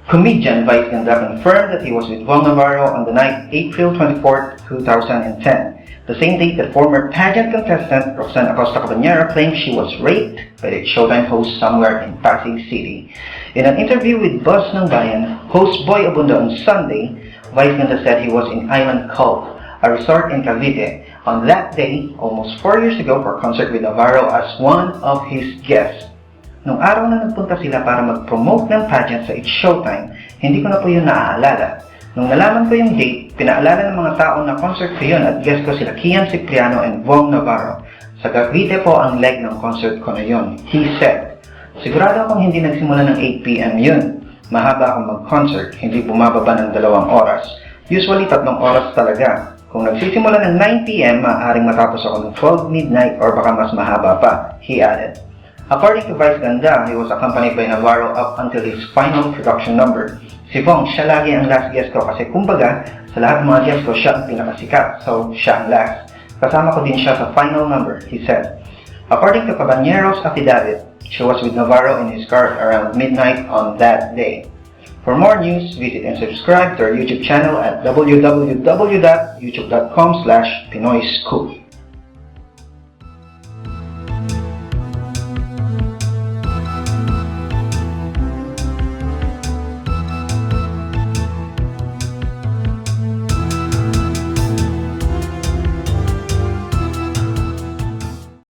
Comedian Vice Ganda confirmed that he was with Vong Navarro on the night April 24, 2010, the same date that former pageant contestant Roxanne Acosta Cabanera claimed she was raped by the Showtime host somewhere in Pasig City. In an interview with Buzz ng Bayan, host Boy Abunda on Sunday, Vice Ganda said he was in Island Cove, a resort in Cavite, on that day, almost 4 years ago, for a concert with Navarro as one of his guests. Nung araw na nagpunta sila para mag-promote ng pageant sa It's Showtime, hindi ko na po yun naaalala. Nung nalaman ko yung date, pinaalala ng mga tao na concert ko yun at guest ko sila Kian Cipriano and Vong Navarro. Sa Cavite po ang leg ng concert ko na yun. He said, sigurado akong hindi nagsimula ng 8 p.m. yun. Mahaba akong mag-concert, hindi bumababa ng 2 oras. Usually 3 oras talaga. Kung nagsisimula ng 9 p.m., maaaring matapos ako ng 12 midnight or baka mas mahaba pa, he added. According to Vice Ganda, he was accompanied by Navarro up until his final production number. Si Vong, siya lagi ang last guest ko kasi kumbaga, sa lahat ng mga guest ko, siya ang pinakasikat, so siya ang last. Kasama ko din siya sa final number, he said. According to Cabanero's affidavit, she was with Navarro in his car around midnight on that day. For more news, visit and subscribe to our YouTube channel at www.youtube.com/PinoyScoop.